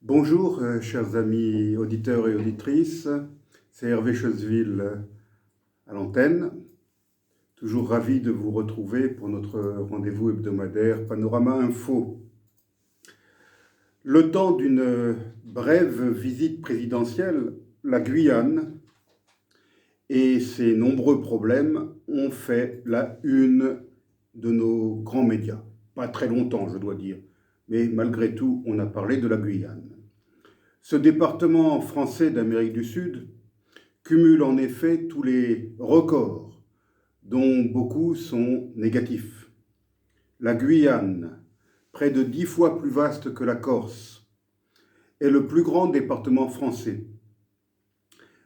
Bonjour, chers amis auditeurs et auditrices, c'est Hervé Choseville à l'antenne. Toujours ravi de vous retrouver pour notre rendez-vous hebdomadaire Panorama Info. Le temps d'une brève visite présidentielle, la Guyane et ses nombreux problèmes ont fait la une de nos grands médias. Pas très longtemps, je dois dire, mais malgré tout, on a parlé de la Guyane. Ce département français d'Amérique du Sud cumule en effet tous les records, dont beaucoup sont négatifs. La Guyane, près de 10 fois plus vaste que la Corse, est le plus grand département français.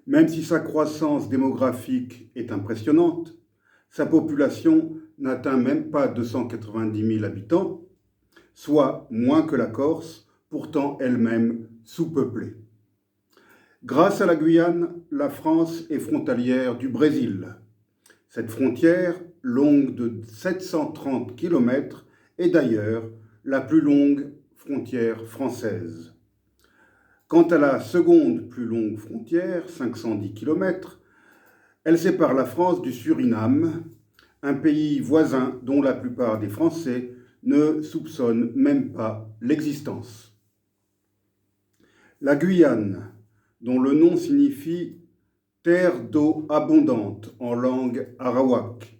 Même si sa croissance démographique est impressionnante, sa population n'atteint même pas 290 000 habitants, soit moins que la Corse, pourtant elle-même sous-peuplée. Grâce à la Guyane, la France est frontalière du Brésil. Cette frontière, longue de 730 km, est d'ailleurs la plus longue frontière française. Quant à la seconde plus longue frontière, 510 km, elle sépare la France du Suriname, un pays voisin dont la plupart des Français ne soupçonnent même pas l'existence. La Guyane, dont le nom signifie « terre d'eau abondante » en langue arawak,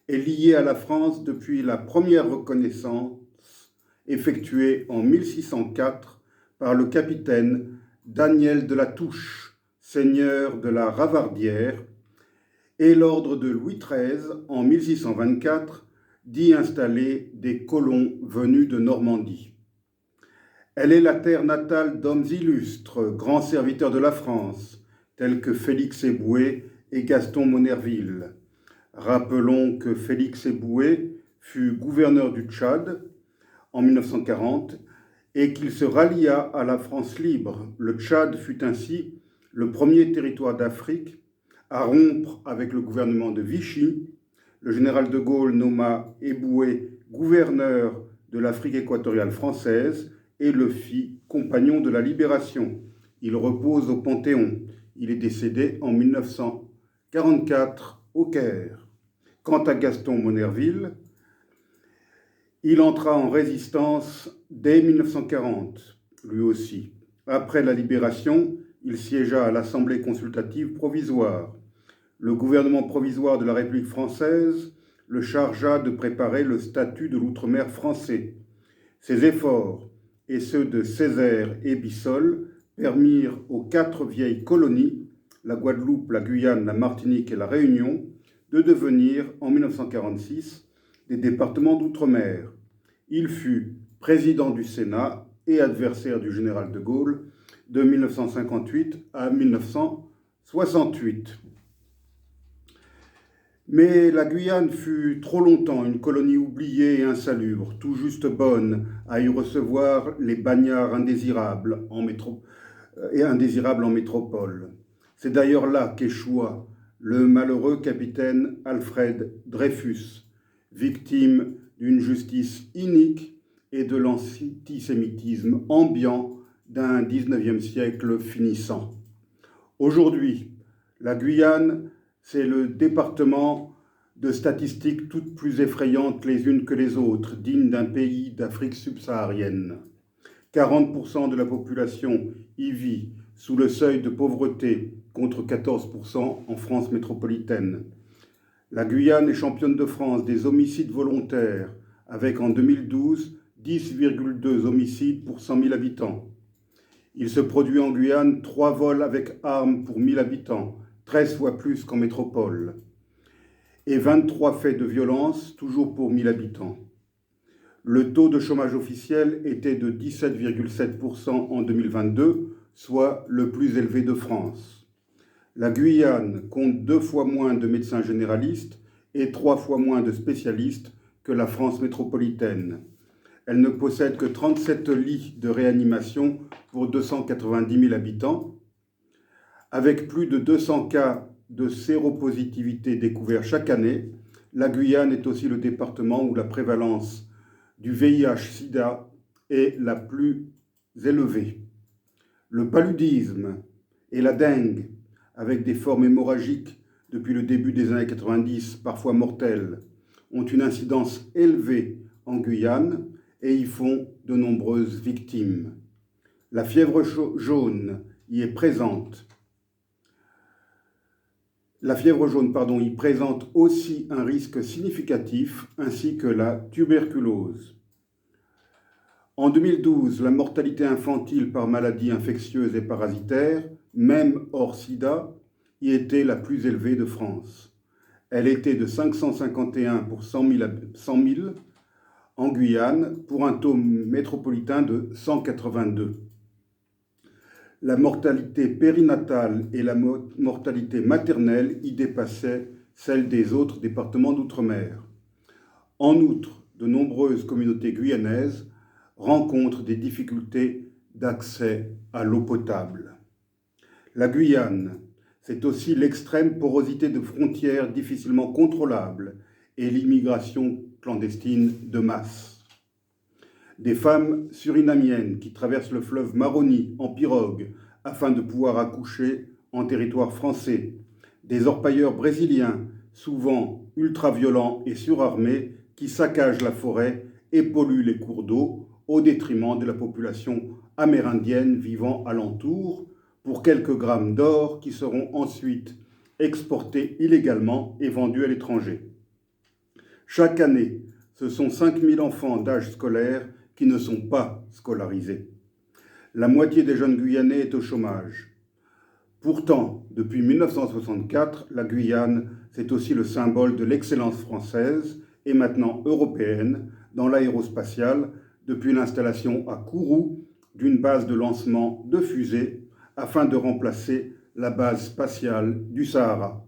est liée à la France depuis la première reconnaissance effectuée en 1604 par le capitaine Daniel de la Touche, seigneur de la Ravardière, et l'ordre de Louis XIII en 1624 d'y installer des colons venus de Normandie. Elle est la terre natale d'hommes illustres, grands serviteurs de la France, tels que Félix Éboué et Gaston Monnerville. Rappelons que Félix Éboué fut gouverneur du Tchad en 1940 et qu'il se rallia à la France libre. Le Tchad fut ainsi le premier territoire d'Afrique à rompre avec le gouvernement de Vichy. Le général de Gaulle nomma Éboué gouverneur de l'Afrique équatoriale française et le fit compagnon de la libération. Il repose au Panthéon. Il est décédé en 1944 au Caire. Quant à Gaston Monnerville, il entra en résistance dès 1940, lui aussi. Après la libération, il siégea à l'Assemblée consultative provisoire. Le gouvernement provisoire de la République française le chargea de préparer le statut de l'outre-mer français. Ses efforts et ceux de Césaire et Bissol permirent aux 4 vieilles colonies, la Guadeloupe, la Guyane, la Martinique et la Réunion, de devenir, en 1946, des départements d'outre-mer. Il fut président du Sénat et adversaire du général de Gaulle de 1958 à 1968. Mais la Guyane fut trop longtemps une colonie oubliée et insalubre, tout juste bonne à y recevoir les bagnards indésirables en métropole. C'est d'ailleurs là qu'échoua le malheureux capitaine Alfred Dreyfus, victime d'une justice inique et de l'antisémitisme ambiant d'un 19e siècle finissant. Aujourd'hui, la Guyane, c'est le département de statistiques toutes plus effrayantes les unes que les autres, dignes d'un pays d'Afrique subsaharienne. 40% de la population y vit sous le seuil de pauvreté, contre 14% en France métropolitaine. La Guyane est championne de France des homicides volontaires, avec en 2012 10,2 homicides pour 100 000 habitants. Il se produit en Guyane 3 vols avec armes pour 1000 habitants, 13 fois plus qu'en métropole, et 23 faits de violence, toujours pour 1000 habitants. Le taux de chômage officiel était de 17,7% en 2022, soit le plus élevé de France. La Guyane compte 2 fois moins de médecins généralistes et 3 fois moins de spécialistes que la France métropolitaine. Elle ne possède que 37 lits de réanimation pour 290 000 habitants. Avec plus de 200 cas de séropositivité découverts chaque année, la Guyane est aussi le département où la prévalence du VIH-Sida est la plus élevée. Le paludisme et la dengue, avec des formes hémorragiques depuis le début des années 90, parfois mortelles, ont une incidence élevée en Guyane et y font de nombreuses victimes. La fièvre jaune y est présente. La fièvre jaune, y présente aussi un risque significatif, ainsi que la tuberculose. En 2012, la mortalité infantile par maladies infectieuses et parasitaires, même hors sida, y était la plus élevée de France. Elle était de 551 pour 100 000 en Guyane, pour un taux métropolitain de 182. La mortalité périnatale et la mortalité maternelle y dépassaient celles des autres départements d'outre-mer. En outre, de nombreuses communautés guyanaises rencontrent des difficultés d'accès à l'eau potable. La Guyane, c'est aussi l'extrême porosité de frontières difficilement contrôlable et l'immigration clandestine de masse. Des femmes surinamiennes qui traversent le fleuve Maroni en pirogue afin de pouvoir accoucher en territoire français. Des orpailleurs brésiliens, souvent ultra-violents et surarmés, qui saccagent la forêt et polluent les cours d'eau au détriment de la population amérindienne vivant alentour, pour quelques grammes d'or qui seront ensuite exportés illégalement et vendus à l'étranger. Chaque année, ce sont 5 000 enfants d'âge scolaire qui ne sont pas scolarisés. La moitié des jeunes Guyanais est au chômage. Pourtant, depuis 1964, la Guyane, c'est aussi le symbole de l'excellence française et maintenant européenne dans l'aérospatiale, depuis l'installation à Kourou d'une base de lancement de fusées afin de remplacer la base spatiale du Sahara.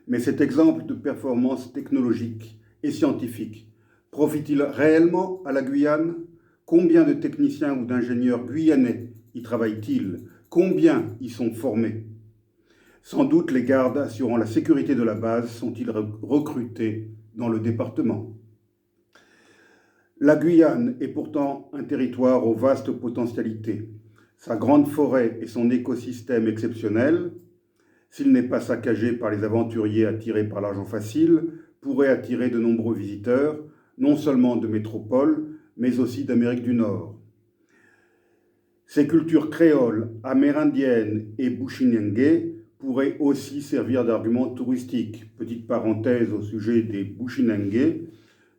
Mais cet exemple de performance technologique et scientifique profite-t-il réellement à la Guyane? Combien de techniciens ou d'ingénieurs guyanais y travaillent-ils? Combien y sont formés? Sans doute les gardes assurant la sécurité de la base sont-ils recrutés dans le département. La Guyane est pourtant un territoire aux vastes potentialités. Sa grande forêt et son écosystème exceptionnel, s'il n'est pas saccagé par les aventuriers attirés par l'argent facile, pourrait attirer de nombreux visiteurs, non seulement de métropole, mais aussi d'Amérique du Nord. Ces cultures créoles, amérindiennes et bushinengue pourraient aussi servir d'argument touristique. Petite parenthèse au sujet des bushinengue,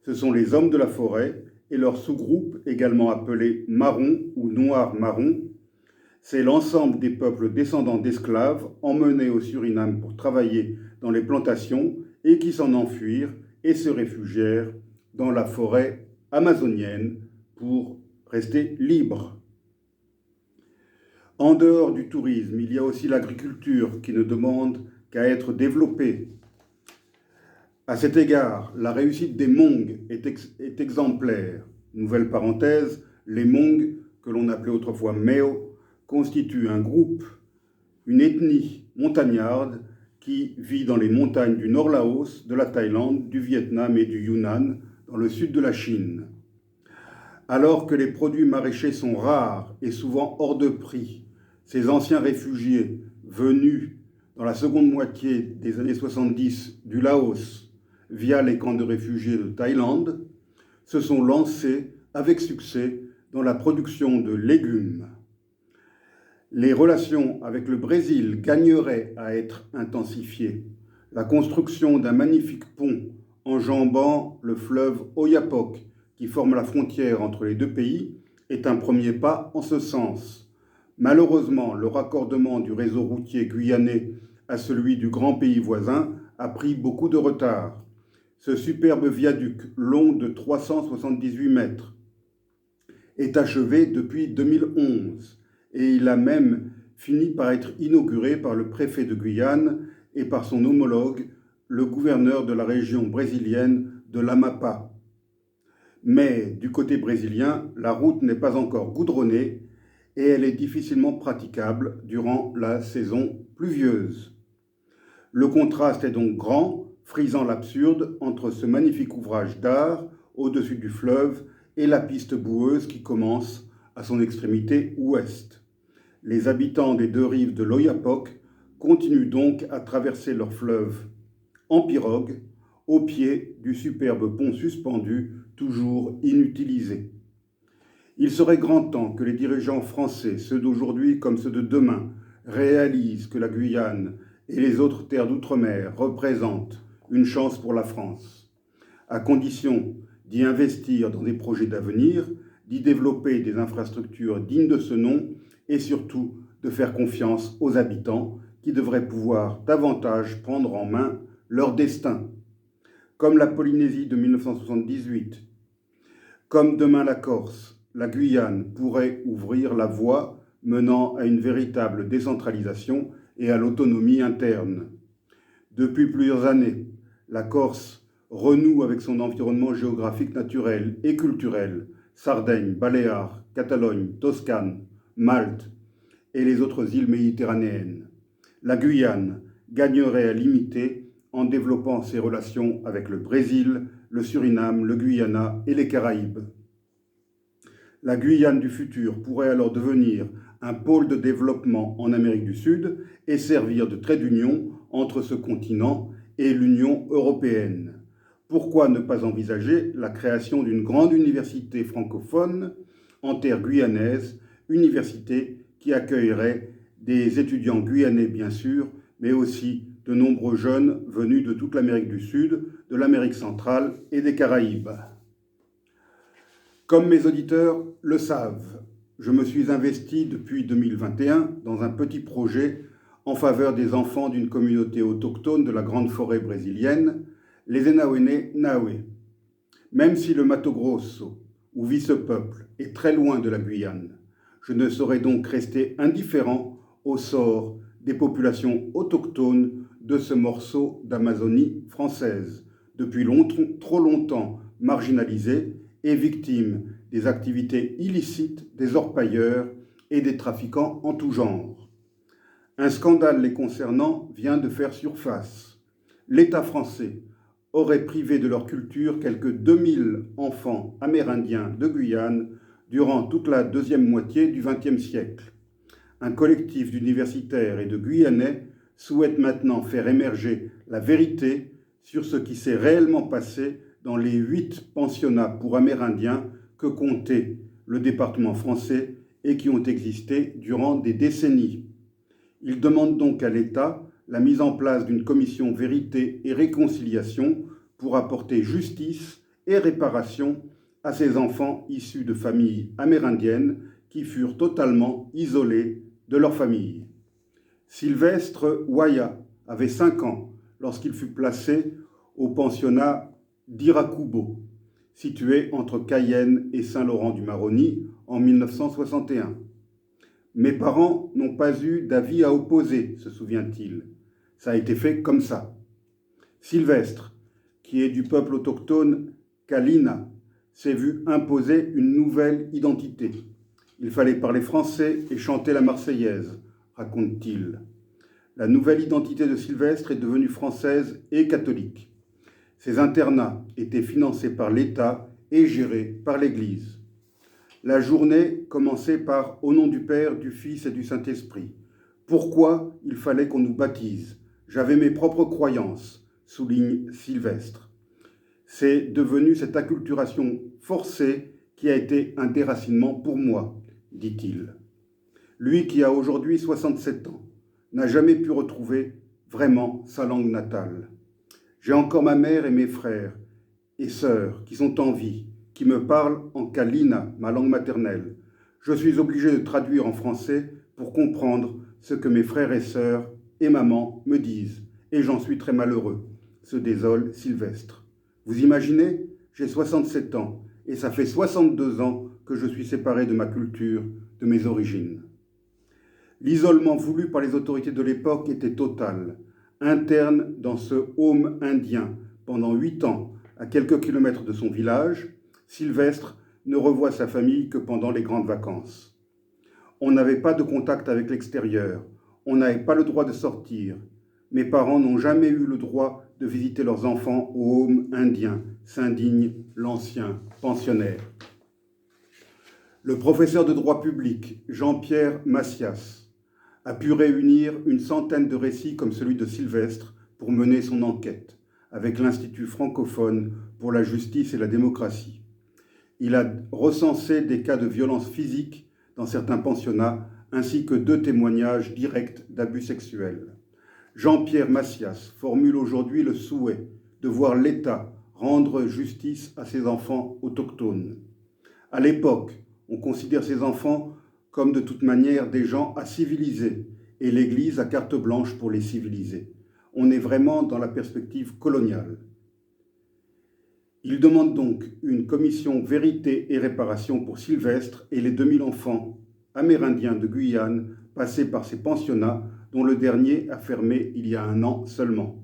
ce sont les hommes de la forêt et leur sous-groupe, également appelé marron ou noir marron. C'est l'ensemble des peuples descendants d'esclaves emmenés au Suriname pour travailler dans les plantations et qui s'en enfuirent et se réfugièrent dans la forêt amazonienne pour rester libres. En dehors du tourisme, il y a aussi l'agriculture qui ne demande qu'à être développée. À cet égard, la réussite des Hmong est exemplaire. Nouvelle parenthèse, les Hmong, que l'on appelait autrefois Meo, constituent un groupe, une ethnie montagnarde qui vit dans les montagnes du Nord-Laos, de la Thaïlande, du Vietnam et du Yunnan, dans le sud de la Chine. Alors que les produits maraîchers sont rares et souvent hors de prix, ces anciens réfugiés venus dans la seconde moitié des années 70 du Laos via les camps de réfugiés de Thaïlande se sont lancés avec succès dans la production de légumes. Les relations avec le Brésil gagneraient à être intensifiées. La construction d'un magnifique pont enjambant le fleuve Oyapock, qui forme la frontière entre les deux pays, est un premier pas en ce sens. Malheureusement, le raccordement du réseau routier guyanais à celui du grand pays voisin a pris beaucoup de retard. Ce superbe viaduc long de 378 mètres est achevé depuis 2011 et il a même fini par être inauguré par le préfet de Guyane et par son homologue, le gouverneur de la région brésilienne de l'Amapá. Mais du côté brésilien, la route n'est pas encore goudronnée et elle est difficilement praticable durant la saison pluvieuse. Le contraste est donc grand, frisant l'absurde entre ce magnifique ouvrage d'art au-dessus du fleuve et la piste boueuse qui commence à son extrémité ouest. Les habitants des deux rives de l'Oyapock continuent donc à traverser leur fleuve en pirogue, au pied du superbe pont suspendu, toujours inutilisé. Il serait grand temps que les dirigeants français, ceux d'aujourd'hui comme ceux de demain, réalisent que la Guyane et les autres terres d'outre-mer représentent une chance pour la France, à condition d'y investir dans des projets d'avenir, d'y développer des infrastructures dignes de ce nom et surtout de faire confiance aux habitants qui devraient pouvoir davantage prendre en main leur destin. Comme la Polynésie de 1978, comme demain la Corse, la Guyane pourrait ouvrir la voie menant à une véritable décentralisation et à l'autonomie interne. Depuis plusieurs années, la Corse renoue avec son environnement géographique naturel et culturel, Sardaigne, Baléares, Catalogne, Toscane, Malte et les autres îles méditerranéennes. La Guyane gagnerait à l'imiter en développant ses relations avec le Brésil, le Suriname, le Guyana et les Caraïbes. La Guyane du futur pourrait alors devenir un pôle de développement en Amérique du Sud et servir de trait d'union entre ce continent et l'Union européenne. Pourquoi ne pas envisager la création d'une grande université francophone en terre guyanaise, université qui accueillerait des étudiants guyanais bien sûr, mais aussi de nombreux jeunes venus de toute l'Amérique du Sud, de l'Amérique centrale et des Caraïbes. Comme mes auditeurs le savent, je me suis investi depuis 2021 dans un petit projet en faveur des enfants d'une communauté autochtone de la grande forêt brésilienne, les Enawene Nawe. Même si le Mato Grosso, où vit ce peuple, est très loin de la Guyane, je ne saurais donc rester indifférent au sort des populations autochtones de ce morceau d'Amazonie française, depuis trop longtemps marginalisées et victimes des activités illicites des orpailleurs et des trafiquants en tout genre. Un scandale les concernant vient de faire surface. L'État français aurait privé de leur culture quelques 2000 enfants amérindiens de Guyane durant toute la deuxième moitié du XXe siècle. Un collectif d'universitaires et de Guyanais souhaite maintenant faire émerger la vérité sur ce qui s'est réellement passé dans les 8 pensionnats pour Amérindiens que comptait le département français et qui ont existé durant des décennies. Ils demandent donc à l'État la mise en place d'une commission vérité et réconciliation pour apporter justice et réparation à ces enfants issus de familles amérindiennes qui furent totalement isolés de leur famille. Sylvestre Waya avait 5 ans lorsqu'il fut placé au pensionnat d'Irakubo, situé entre Cayenne et Saint-Laurent-du-Maroni en 1961. Mes parents n'ont pas eu d'avis à opposer, se souvient-il. Ça a été fait comme ça. Sylvestre, qui est du peuple autochtone Kalina, s'est vu imposer une nouvelle identité. Il fallait parler français et chanter la Marseillaise, raconte-t-il. La nouvelle identité de Sylvestre est devenue française et catholique. Ces internats étaient financés par l'État et gérés par l'Église. La journée commençait par « Au nom du Père, du Fils et du Saint-Esprit ». Pourquoi il fallait qu'on nous baptise? J'avais mes propres croyances, souligne Sylvestre. C'est devenu cette acculturation forcée qui a été un déracinement pour moi, dit-il. Lui qui a aujourd'hui 67 ans, n'a jamais pu retrouver vraiment sa langue natale. J'ai encore ma mère et mes frères et sœurs qui sont en vie, qui me parlent en Kalina, ma langue maternelle. Je suis obligé de traduire en français pour comprendre ce que mes frères et sœurs et maman me disent, et j'en suis très malheureux, se désole Sylvestre. Vous imaginez, j'ai 67 ans, et ça fait 62 ans que je suis séparé de ma culture, de mes origines. L'isolement voulu par les autorités de l'époque était total. Interne dans ce home indien pendant 8 ans, à quelques kilomètres de son village, Sylvestre ne revoit sa famille que pendant les grandes vacances. On n'avait pas de contact avec l'extérieur, on n'avait pas le droit de sortir. Mes parents n'ont jamais eu le droit de visiter leurs enfants au home indien, s'indigne l'ancien pensionnaire. Le professeur de droit public, Jean-Pierre Massias, a pu réunir une centaine de récits comme celui de Sylvestre pour mener son enquête avec l'Institut francophone pour la justice et la démocratie. Il a recensé des cas de violence physique dans certains pensionnats ainsi que 2 témoignages directs d'abus sexuels. Jean-Pierre Massias formule aujourd'hui le souhait de voir l'État rendre justice à ses enfants autochtones. À l'époque, on considère ces enfants comme de toute manière des gens à civiliser et l'Église a carte blanche pour les civiliser. On est vraiment dans la perspective coloniale. Il demande donc une commission vérité et réparation pour Sylvestre et les 2000 enfants amérindiens de Guyane passés par ces pensionnats dont le dernier a fermé il y a 1 an seulement.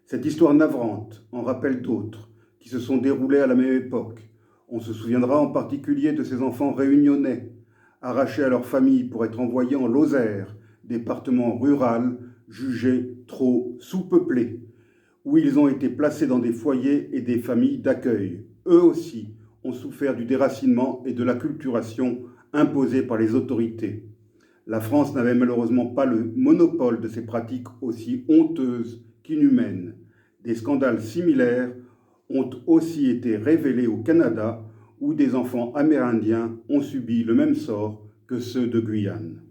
Cette histoire navrante en rappelle d'autres qui se sont déroulées à la même époque. On se souviendra en particulier de ces enfants réunionnais, arrachés à leur famille pour être envoyés en Lozère, département rural jugé trop sous-peuplé, où ils ont été placés dans des foyers et des familles d'accueil. Eux aussi ont souffert du déracinement et de l'acculturation imposée par les autorités. La France n'avait malheureusement pas le monopole de ces pratiques aussi honteuses qu'inhumaines. Des scandales similaires ont aussi été révélés au Canada, où des enfants amérindiens ont subi le même sort que ceux de Guyane.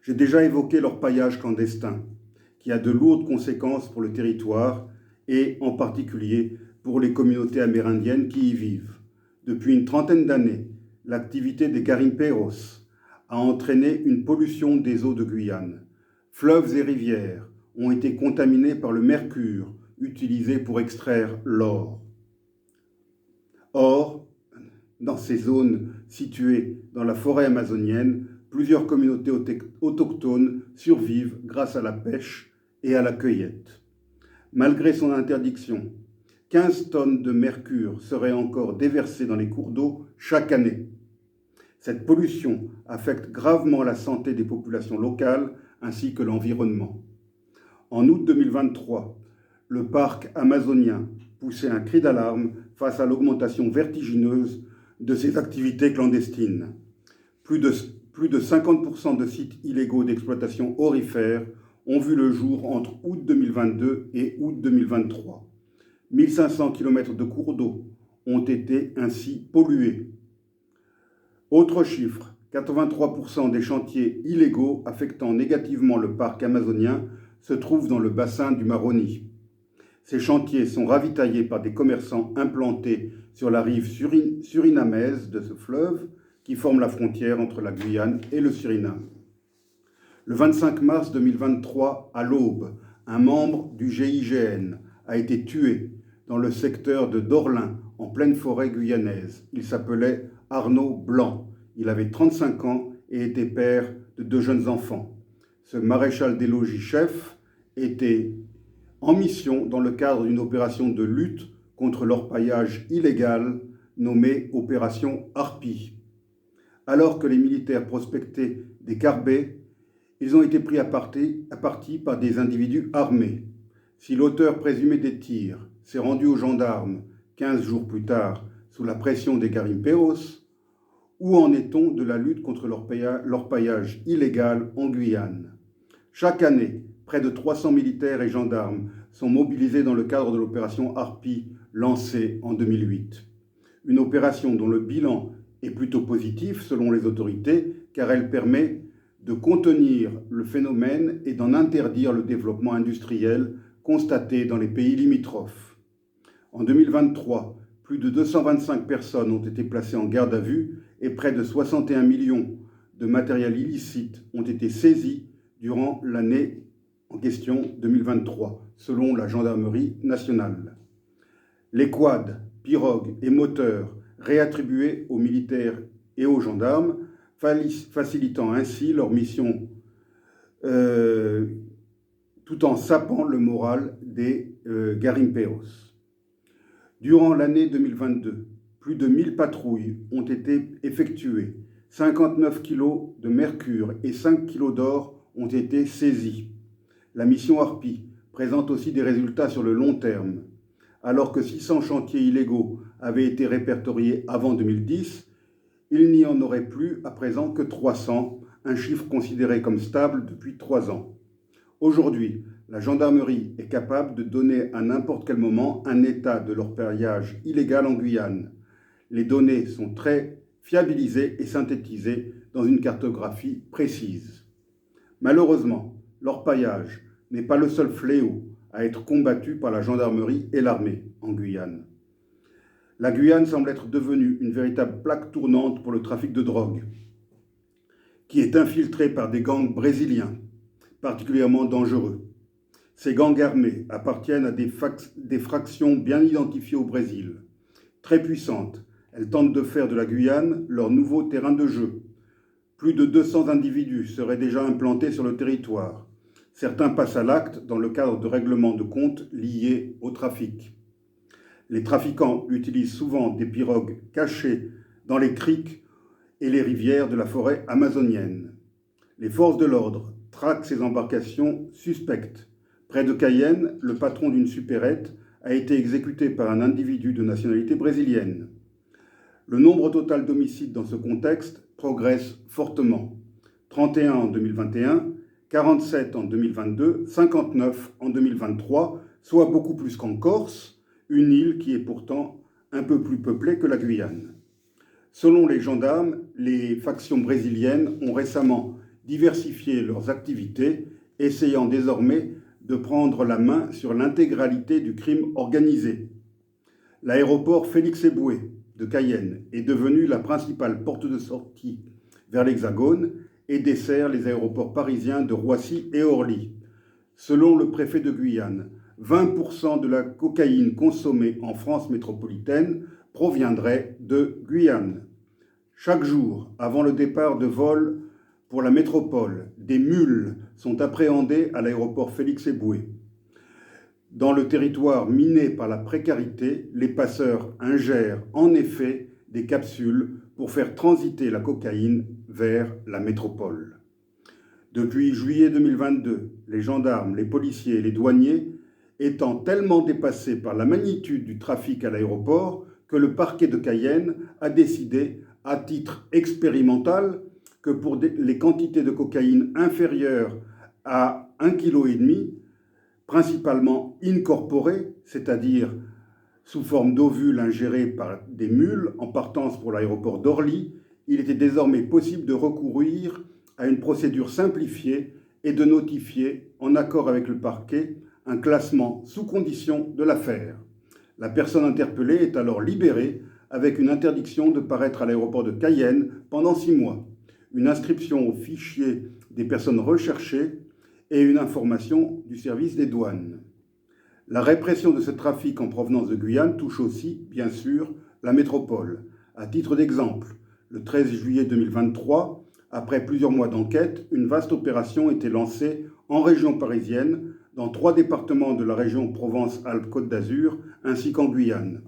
J'ai déjà évoqué l'orpaillage clandestin, qui a de lourdes conséquences pour le territoire et en particulier pour les communautés amérindiennes qui y vivent. Depuis une trentaine d'années, l'activité des garimperos a entraîné une pollution des eaux de Guyane. Fleuves et rivières ont été contaminés par le mercure utilisé pour extraire l'or. Or, dans ces zones situées dans la forêt amazonienne, plusieurs communautés autochtones survivent grâce à la pêche et à la cueillette. Malgré son interdiction, 15 tonnes de mercure seraient encore déversées dans les cours d'eau chaque année. Cette pollution affecte gravement la santé des populations locales ainsi que l'environnement. En août 2023, le parc amazonien poussait un cri d'alarme face à l'augmentation vertigineuse de ces activités clandestines. Plus de 50% de sites illégaux d'exploitation aurifère ont vu le jour entre août 2022 et août 2023. 1500 km de cours d'eau ont été ainsi pollués. Autre chiffre, 83% des chantiers illégaux affectant négativement le parc amazonien se trouvent dans le bassin du Maroni. Ces chantiers sont ravitaillés par des commerçants implantés sur la rive surinamaise de ce fleuve qui forme la frontière entre la Guyane et le Suriname. Le 25 mars 2023, à l'aube, un membre du GIGN a été tué dans le secteur de Dorlin, en pleine forêt guyanaise. Il s'appelait Arnaud Blanc. Il avait 35 ans et était père de 2 jeunes enfants. Ce maréchal des logis chef était en mission dans le cadre d'une opération de lutte contre l'orpaillage illégal nommée Opération Harpie. Alors que les militaires prospectaient des carbets, ils ont été pris à partie par des individus armés. Si l'auteur présumé des tirs s'est rendu aux gendarmes 15 jours plus tard sous la pression des garimperos, où en est-on de la lutte contre l'orpaillage illégal en Guyane? Chaque année, près de 300 militaires et gendarmes sont mobilisés dans le cadre de l'opération Harpie lancée en 2008. Une opération dont le bilan est plutôt positif selon les autorités, car elle permet de contenir le phénomène et d'en interdire le développement industriel constaté dans les pays limitrophes. En 2023, plus de 225 personnes ont été placées en garde à vue et près de 61 millions de matériel illicite ont été saisis durant l'année en question 2023, selon la gendarmerie nationale. Les quads, pirogues et moteurs réattribués aux militaires et aux gendarmes, facilitant ainsi leur mission tout en sapant le moral des garimperos. Durant l'année 2022, plus de 1000 patrouilles ont été effectuées, 59 kilos de mercure et 5 kilos d'or ont été saisis. La mission Harpie présente aussi des résultats sur le long terme. Alors que 600 chantiers illégaux avaient été répertoriés avant 2010, Il n'y en aurait plus à présent que 300, un chiffre considéré comme stable depuis 3 ans. Aujourd'hui, la gendarmerie est capable de donner à n'importe quel moment un état de l'orpaillage illégal en Guyane. Les données sont très fiabilisées et synthétisées dans une cartographie précise. Malheureusement, l'orpaillage n'est pas le seul fléau à être combattu par la gendarmerie et l'armée en Guyane. La Guyane semble être devenue une véritable plaque tournante pour le trafic de drogue, qui est infiltré par des gangs brésiliens, particulièrement dangereux. Ces gangs armés appartiennent à des fractions bien identifiées au Brésil. Très puissantes, elles tentent de faire de la Guyane leur nouveau terrain de jeu. Plus de 200 individus seraient déjà implantés sur le territoire. Certains passent à l'acte dans le cadre de règlements de comptes liés au trafic. Les trafiquants utilisent souvent des pirogues cachées dans les criques et les rivières de la forêt amazonienne. Les forces de l'ordre traquent ces embarcations suspectes. Près de Cayenne, le patron d'une supérette a été exécuté par un individu de nationalité brésilienne. Le nombre total d'homicides dans ce contexte progresse fortement. 31 en 2021, 47 en 2022, 59 en 2023, soit beaucoup plus qu'en Corse, une île qui est pourtant un peu plus peuplée que la Guyane. Selon les gendarmes, les factions brésiliennes ont récemment diversifié leurs activités, essayant désormais de prendre la main sur l'intégralité du crime organisé. L'aéroport Félix-Éboué de Cayenne est devenu la principale porte de sortie vers l'Hexagone et dessert les aéroports parisiens de Roissy et Orly. Selon le préfet de Guyane, 20% de la cocaïne consommée en France métropolitaine proviendrait de Guyane. Chaque jour, avant le départ de vol pour la métropole, des mules sont appréhendées à l'aéroport Félix-Éboué. Dans le territoire miné par la précarité, les passeurs ingèrent en effet des capsules pour faire transiter la cocaïne vers la métropole. Depuis juillet 2022, les gendarmes, les policiers et les douaniers étant tellement dépassés par la magnitude du trafic à l'aéroport que le parquet de Cayenne a décidé, à titre expérimental, que pour les quantités de cocaïne inférieures à 1,5 kg, principalement incorporées, c'est-à-dire sous forme d'ovules ingérés par des mules en partance pour l'aéroport d'Orly, il était désormais possible de recourir à une procédure simplifiée et de notifier, en accord avec le parquet, un classement sous condition de l'affaire. La personne interpellée est alors libérée avec une interdiction de paraître à l'aéroport de Cayenne pendant 6 mois, une inscription au fichier des personnes recherchées et une information du service des douanes. La répression de ce trafic en provenance de Guyane touche aussi, bien sûr, la métropole. À titre d'exemple, le 13 juillet 2023, après plusieurs mois d'enquête, une vaste opération était lancée en région parisienne, dans 3 départements de la région Provence-Alpes-Côte d'Azur, ainsi qu'en Guyane.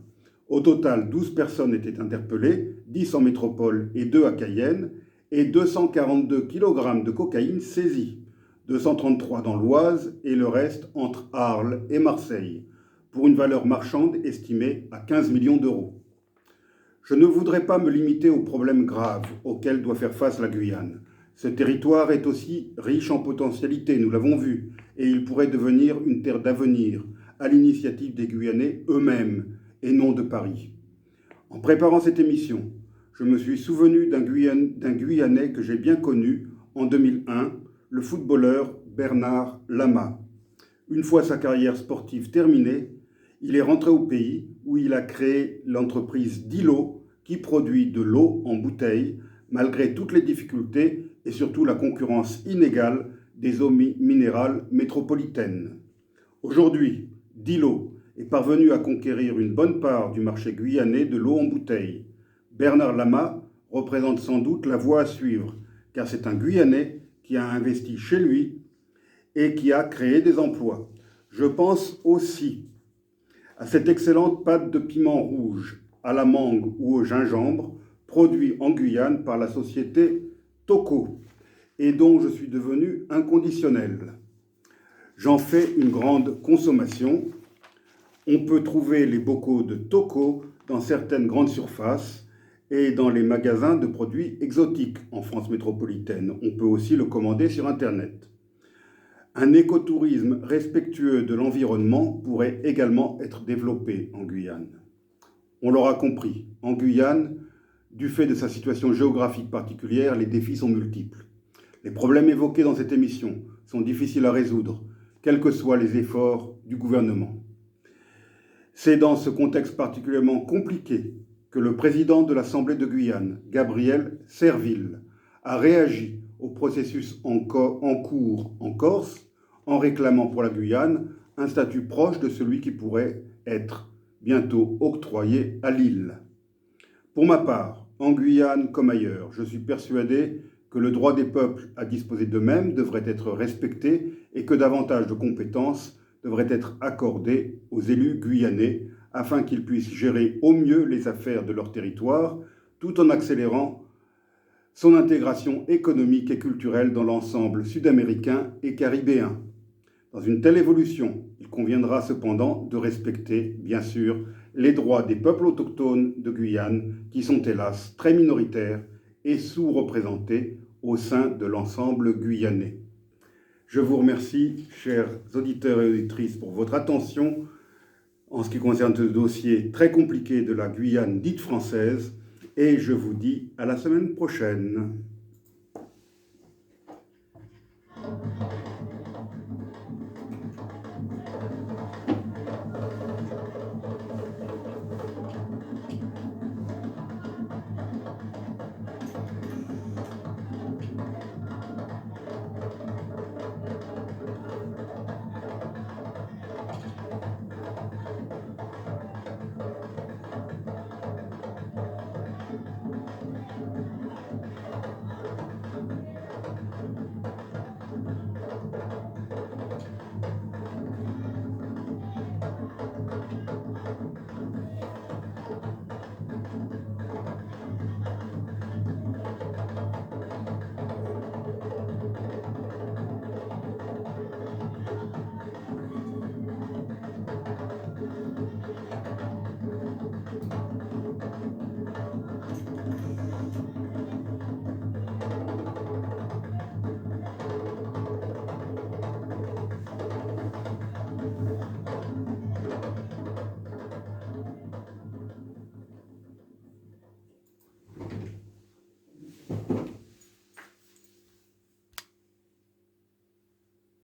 Au total, 12 personnes étaient interpellées, 10 en métropole et 2 à Cayenne, et 242 kg de cocaïne saisis, 233 dans l'Oise et le reste entre Arles et Marseille, pour une valeur marchande estimée à 15 millions d'euros. Je ne voudrais pas me limiter aux problèmes graves auxquels doit faire face la Guyane. Ce territoire est aussi riche en potentialités, nous l'avons vu, et il pourrait devenir une terre d'avenir, à l'initiative des Guyanais eux-mêmes, et non de Paris. En préparant cette émission, je me suis souvenu d'un Guyanais que j'ai bien connu en 2001, le footballeur Bernard Lama. Une fois sa carrière sportive terminée, il est rentré au pays où il a créé l'entreprise Dilo qui produit de l'eau en bouteille malgré toutes les difficultés et surtout la concurrence inégale des eaux minérales métropolitaines. Aujourd'hui, Dilo est parvenu à conquérir une bonne part du marché guyanais de l'eau en bouteille. Bernard Lama représente sans doute la voie à suivre, car c'est un Guyanais qui a investi chez lui et qui a créé des emplois. Je pense aussi à cette excellente pâte de piment rouge, à la mangue ou au gingembre, produit en Guyane par la société Toco, et dont je suis devenu inconditionnel. J'en fais une grande consommation. On peut trouver les bocaux de Toco dans certaines grandes surfaces et dans les magasins de produits exotiques en France métropolitaine. On peut aussi le commander sur Internet. Un écotourisme respectueux de l'environnement pourrait également être développé en Guyane. On l'aura compris, en Guyane, du fait de sa situation géographique particulière, les défis sont multiples. Les problèmes évoqués dans cette émission sont difficiles à résoudre, quels que soient les efforts du gouvernement. C'est dans ce contexte particulièrement compliqué que le président de l'Assemblée de Guyane, Gabriel Serville, a réagi au processus en cours en Corse en réclamant pour la Guyane un statut proche de celui qui pourrait être bientôt octroyé à l'île. Pour ma part, en Guyane comme ailleurs, je suis persuadé que le droit des peuples à disposer d'eux-mêmes devrait être respecté et que davantage de compétences devraient être accordées aux élus guyanais afin qu'ils puissent gérer au mieux les affaires de leur territoire tout en accélérant son intégration économique et culturelle dans l'ensemble sud-américain et caribéen. Dans une telle évolution, il conviendra cependant de respecter, bien sûr, les droits des peuples autochtones de Guyane qui sont hélas très minoritaires et sous-représentés au sein de l'ensemble guyanais. Je vous remercie, chers auditeurs et auditrices, pour votre attention en ce qui concerne ce dossier très compliqué de la Guyane dite française et je vous dis à la semaine prochaine.